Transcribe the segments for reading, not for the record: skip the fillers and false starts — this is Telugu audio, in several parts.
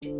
ఎర్ర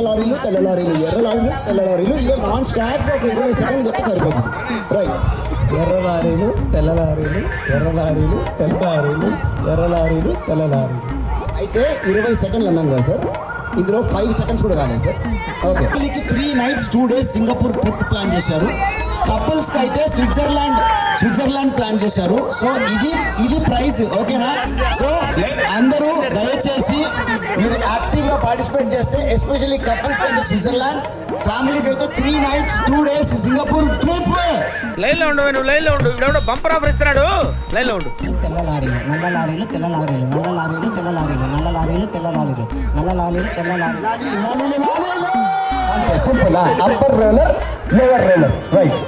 లారీలు తెల్ల లారీలు ఎర్ర లారీలు తెల్ల లారీలు ఇక నాన్ స్టాప్ ఒక 20 సెకండ్లు చెప్తే సరిపోతుంది. రైట్. ఎర్ర లారీలు తెల్ల లారీలు ఎర్ర లారీలు తెల్ల లారీలు ఎర్ర లారీలు తెల్ల లారీలు. అయితే 20 సెకండ్లు అన్నాను కదా సార్, ఇందులో 5 సెకండ్స్ కూడా కాలేదు sir. Okay. 3 nights 2 days Singapore trip plan చేశారు. కపుల్స్ కి అయితే స్విట్జర్లాండ్ ప్లాన్ చేశారు. సో ఇది ప్రైస్. ఓకేనా? సో అందరూ దయచేసి మీరు యాక్టివ్ గా పార్టిసిపేట్ చేస్తే, ఎస్పెషల్లీ కపుల్స్ అయితే స్విట్జర్లాండ్, ఫ్యామిలీకి అయితే 3 nights 2 days Singapore trip. Line లో ఉండు, నువ్వు లైన్ లో ఉండు. ఇప్పుడు బంపర్ ఆఫర్ ఇస్తున్నాడు, లైన్ లో ఉండు. తెల్ల లారీలు నల్ల లారీలు తెల్ల లారీలు నల్ల లారీలు తెల్ల లారీలు నల్ల లారీలు తెల్ల లారీలు నల్ల లారీలు తెల్ల లారీలు. Simple. Upper roller, lower roller. Right.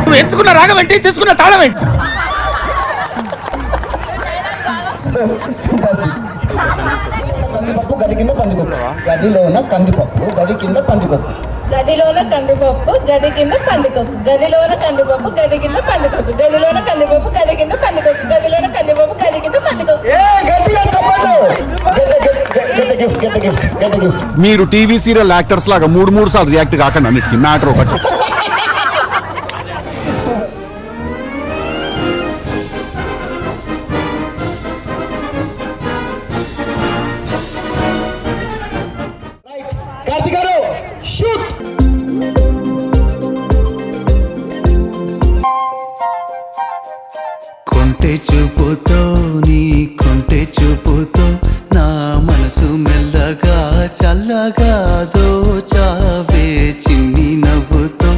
నువ్వు ఎంచుకున్న రాగం ఏంటి, తీసుకున్న తాళం ఏంటి? కందిపప్పు గది కింద పందిపప్పు, గదిలోన కందిపప్పు గది కింద పందిపప్పు, గదిలోన కందిపప్పు గది కింద పందిపప్పు, గదిలోన కందిపప్పు గది కింద పందిపప్పు, గదిలోన కందిపప్పు గది కింద పందిపప్పు, గదిలోన కందిపప్పు గది కింద పందిపప్పు. మీరు టీవీ సీరియల్ యాక్టర్స్ లాగా 3 సార్లు రియాక్ట్ కాకండి. అన్నిటికీ మ్యాటర్ ఒకటి. కార్తిక్ గారు షూట్. కొంటె చూపుతో నీ కొంటె చూపుతో నా మనసు మెల్లగా చల్లగా దోచావే చిన్ని నవ్వుతో,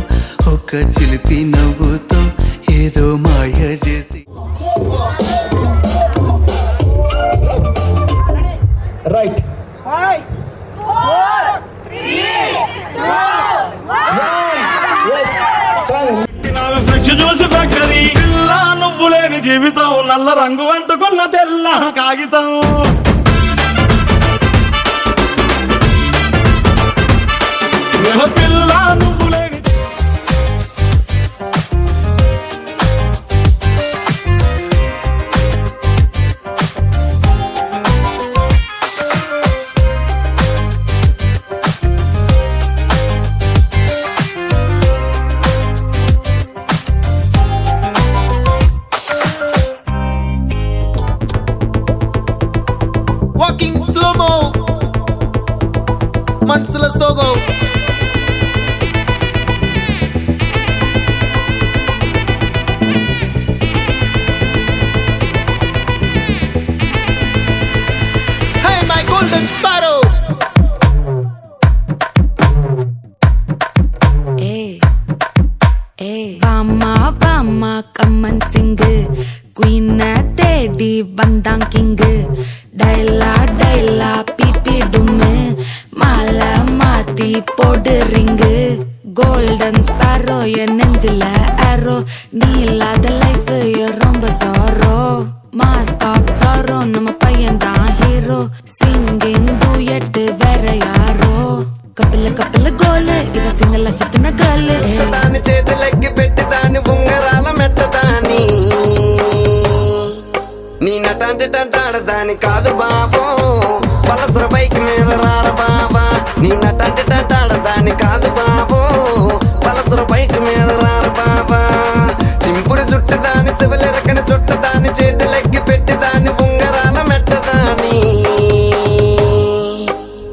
ఒక చిలిపి నవ్వుతో ఏదో మాయ చేసి. రైట్. 5 4 3 2 1. yes song. చూసి పక్కని పిల్ల నువ్వు లేని జీవితం, నల్ల రంగు అంటుకున్న తెల్ల కాగితం. పిల్ల నువ్వు లేని யாரோ சிங்கிங் டூயட் வேற யாரோ கப்பல கப்பல கோலு இவ சிங்கல சுத்தின காலு దాని చేతులెక్కి పెట్టి దాని ఉంగరాల మెట్టదాని నీ నటాంటి టంటాడదాని కాదు బాబో పలసర బైక్ మీద రార బాబా నీ నటాంటి టంటాడదాని కాదు బాబో పలసర బైక్ మీద రార బాబా సింపురు చుట్టు దాని శివలిరకన చుట్టు దాని చేతులెక్కి పెట్టి దాని ఉంగరాల మెట్టదాని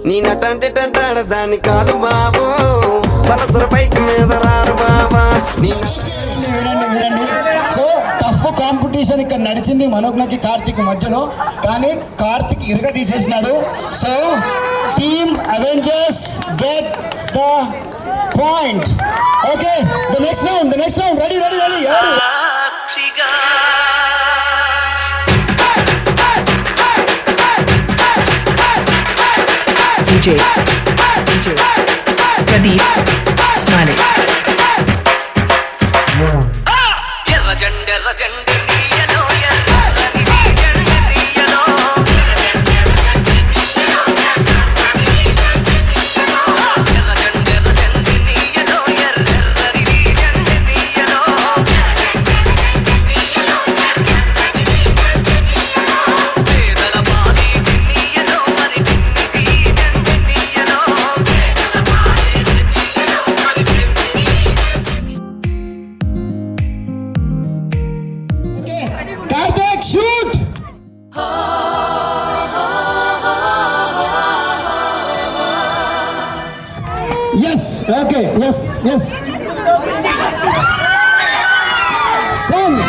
నీ నటాంటి టంటాడదాని కాదు బాబో పలసర బైక్ మీద రారు బాబా నీ వినండి. సో టఫ్ కాంపిటీషన్ ఇక్కడ నడిచింది మనోజ్ఞకి కార్తిక్ మధ్యలో, కానీ కార్తిక్ ఇరగ తీసేసినాడు. So team avengers gets the point. Okay, the next round ready ఎవరు? DJ Pradeep Smiley. Karthik shoot. Yes okay yes song.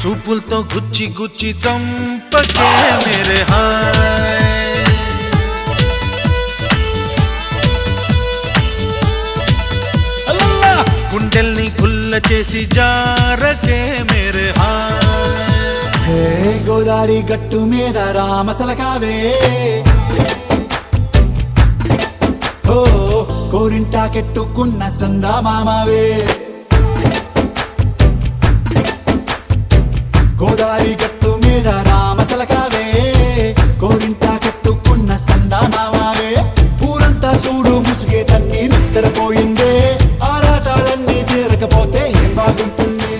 చూపులతో గుచ్చి గుచ్చి చంపకే మేరే హాయ్ గుండెల్ని గుల్ల చేసి జారకే మేరే హాయ్ గోదారి గట్టు మీద రామసలకావే ఓ కోరింటాకెట్టుకున్న సందా మామావే గోదారి గట్టు మీద రామసలకావే కోరింటాకెట్టుకున్న సందా మామావే ఊరంతా చూడు ముసుగే తన్ని నిద్రపోయిందే ఆరాటాలన్నీ తీరకపోతే ఏం బాగుంటుంది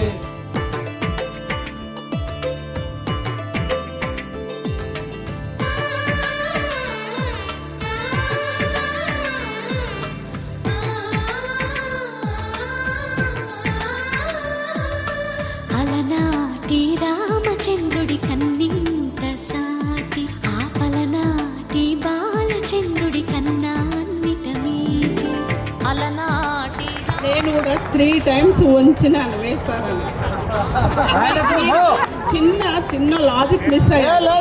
అలనాటి రామచంద్రుడి కన్నింత సాటి ఆపలనాటి బాలచంద్రుడి కన్నాన్నిట మీటి అలనాటి నేను కూడా 3 times వంచినాను వేస్తానని. చిన్న లాజిక్ మిస్ అయ్యాను.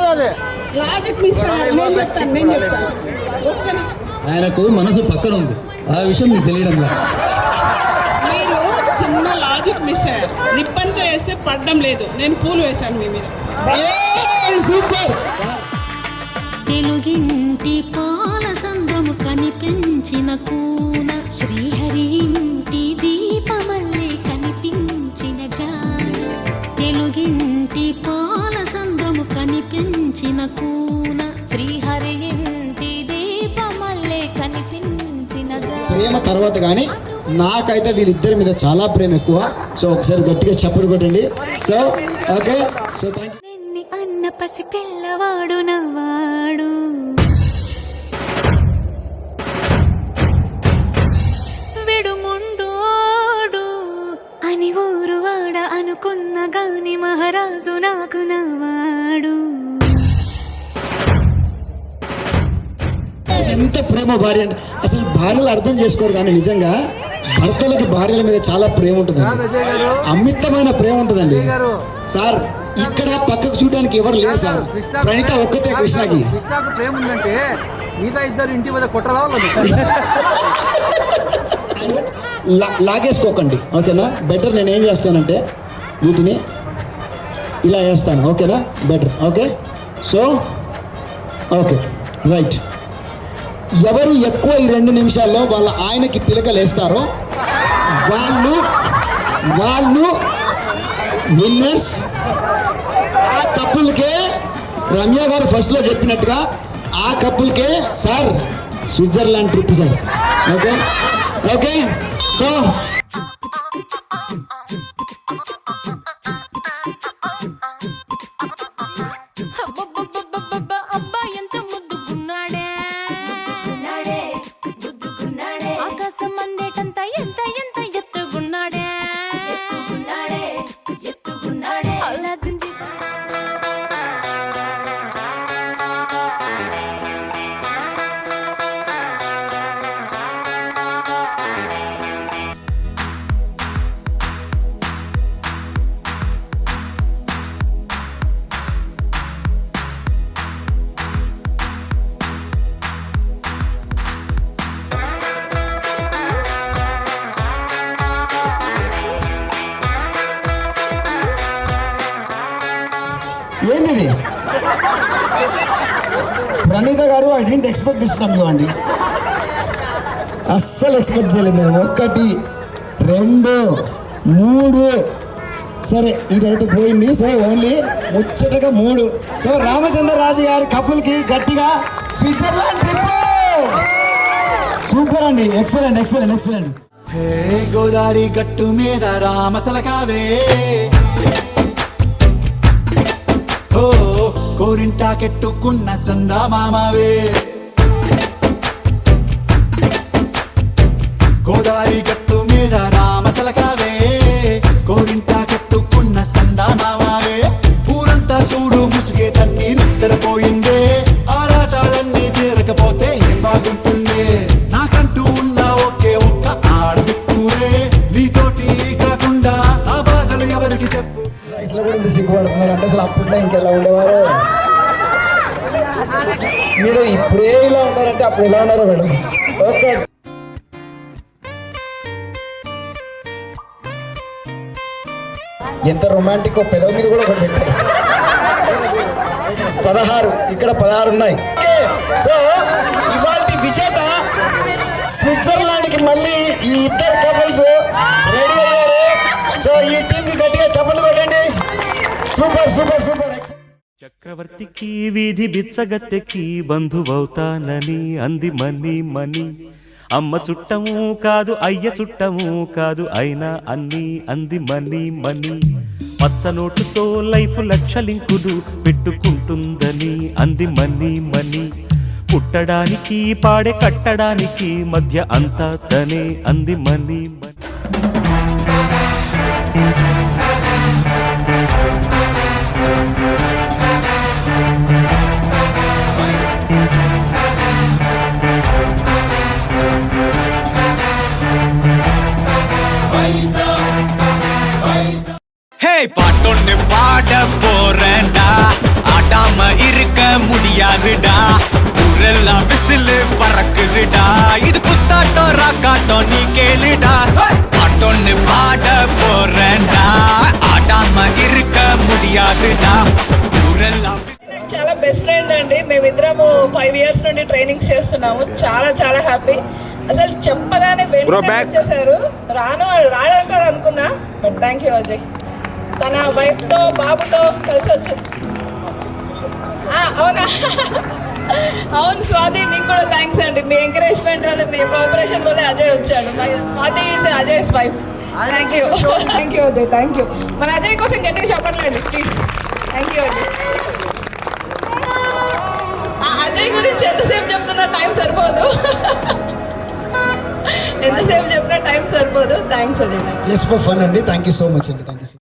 నేను చెప్తాను. ఆయనకు మనసు పక్కన ఉంది, ఆ విషయం మీకు తెలియడం లేదు. మీరు చిన్న లాజిక్ మిస్ అయ్యారు. రిబ్బన్తో వేస్తే పడడం లేదు, నేను పూలు వేశాను మీ మీద. సూపర్. తెలుగింటి పాల సంద్రము కనిపించిన కూన శ్రీహరి ఇంటి దీపమల్లే కనిపించిన జాడ తెలుగింటి పాల సంద్రము కనిపించిన కూన శ్రీహరి ఇంటి దీపమల్లే కనిపించిన జాడ. ప్రేమ తర్వాత కానీ నాకైతే వీళ్ళిద్దరి మీద చాలా ప్రేమ ఎక్కువ. సో ఒకసారి గట్టిగా చప్పుడు కొట్టండి. So okay, so thank you. అన్న పసి పిల్లవాడు నవాడు విడుముండోడు అని ఊరువాడ అనుకున్న గాని మహారాజు నాకు నవాడు. ఎంత ప్రేమ భార్య అంటే అసలు భార్యలు అర్థం చేసుకోరు, కానీ నిజంగా భర్తలకి భార్యల మీద చాలా ప్రేమ ఉంటుందండి, అమితమైన ప్రేమ ఉంటుందండి. సార్ ఇక్కడ పక్కకు చూడడానికి ఎవరు లేరు సార్, ప్రణీత ఒక్కతే కృష్ణకి. కృష్ణకు ప్రేమ ఉందంటే మిగతా ఇద్దరు ఇంటి మీద కొట్టరావాలి. లాగేసుకోకండి, ఓకేనా? బెటర్ నేను ఏం చేస్తానంటే వీటిని ఇలా వేస్తాను, ఓకేనా? Better. Okay, so okay right. ఎవరు ఎక్కువ ఈ 2 నిమిషాల్లో వాళ్ళ ఆయనకి పిలకలేస్తారో వాళ్ళు విన్నర్స్. ఆ కప్పులకే రమ్య గారు ఫస్ట్లో చెప్పినట్టుగా ఆ కప్పులకే sir Switzerland trip sir. Okay okay so అబ్బా ఎంత ముద్దుకున్నాడే ఆకాశం అందేటంత ఎంత ఎంత ఎత్తుకున్నాడే అల్లాదింది ఏంది ప్రణీత గారు? I didn't expect this from you అండి. అస్సలు ఎక్స్పెక్ట్ చేయలేదు నేను. 1 2 3 సరే ఇదైతే పోయింది. సో ఓన్లీ ముచ్చటగా 3. సో రామచంద్రరాజు గారి కప్పులకి గట్టిగా స్విట్జర్లాండ్ ట్రిప్. సూపర్ అండి, ఎక్సలెంట్ ఎక్సలెంట్ ఎక్సలెంట్. హే గోదారి గట్టు మీద రామసలకావే, ఓ కోరింటాకెట్టుకున్న సందా మామావే. గోదారి గట్టు మీద రామసలకావే, కోరింటాకెట్టుకున్న సందా మామావే. ఊరంతా చూడు ముసుగే తన్ని నిద్రపోయిందే, ఆరాటాలన్నీ తీరకపోతే ఏం బాగుంటుంది. నాకంటూ ఉన్న ఒకే ఒక్క ఆడదిక్కురే, నీతోటి కాకుండా ఆ బాధలు ఎవరికి చెప్పు. వయసులో కూడా ఇంత సిగ్గుపడుతున్నారు అంటే అసలు అప్పట్లో ఇంకెలా ఉండేవారు? మీరు ఇప్పుడే ఇలా ఉన్నారంటే అప్పుడు ఎలా ఉన్నారు మేడం? ఓకే ఎంత రొమాంటిక్ పెదవి మీద కూడా ఒకటి పెట్టారు. 16 ఇక్కడ 16 ఉన్నాయి. సో ఇవాళ విజేత స్విట్జర్లాండ్కి మళ్ళీ ఈ 2 కపుల్స్ రెడీ అయ్యారు. సో ఈ టీంకి గట్టిగా చప్పట్లు కొట్టండి. Super super super. చక్రవర్తికి వీధి బిచ్చగత్తెకి బంధువవుతానని అంది మని మని. అమ్మ చుట్టము కాదు అయ్య చుట్టము కాదు అయినా అన్ని అంది మని మని. పచ్చ నోటుతో లైఫ్ లక్షలింకులు పెట్టుకుంటుందని అంది మని మని. పుట్టడానికి పాడే కట్టడానికి మధ్య అంతా తనే అంది మని మని. பாட்டொன்னு பாட போறேன்டா, ஆடாம இருக்க முடியாதுடா. ஊரெல்லாம் விசிலு பறக்குதுடா, இது குத்தாட்டம் ராக்காட்டம் நீ கேளுடா. பாட்டொன்னு பாட போறேன்டா, ஆடாம இருக்க முடியாதுடா. ஊரெல்லாம் చాలా బెస్ట్ ఫ్రెండ్ అండి. మేమిద్దరము 5 years నుండి ట్రైనింగ్స్ చేస్తున్నాము. చాలా చాలా హ్యాపీ. అసలు చెప్పగానే చేశారు. రాడంటాడు అనుకున్నా, బట్ థ్యాంక్ యూ అజయ్. తన వైఫ్తో బాబుతో కలిసి వచ్చింది. అవునా? అవును స్వాతి, మీకు కూడా థ్యాంక్స్ అండి. మీ ఎంకరేజ్మెంట్ వల్ల, మీ కోఆపరేషన్ వల్ల అజయ్ వచ్చాడు. Swathi is Ajay's wife. Thank you thank you Ajay, thank you. మన అజయ్ కోసం గట్టిగా చెప్పట్లేండి please. Thank you Ajay. Ajay గురించి ఎంతసేపు చెప్తున్నా టైం సరిపోదు. ఎంతసేపు చెప్పినా టైం సరిపోదు. Thanks Ajay. Just for fun అండి. థ్యాంక్ యూ సో మచ్ అండి. Thank you so much.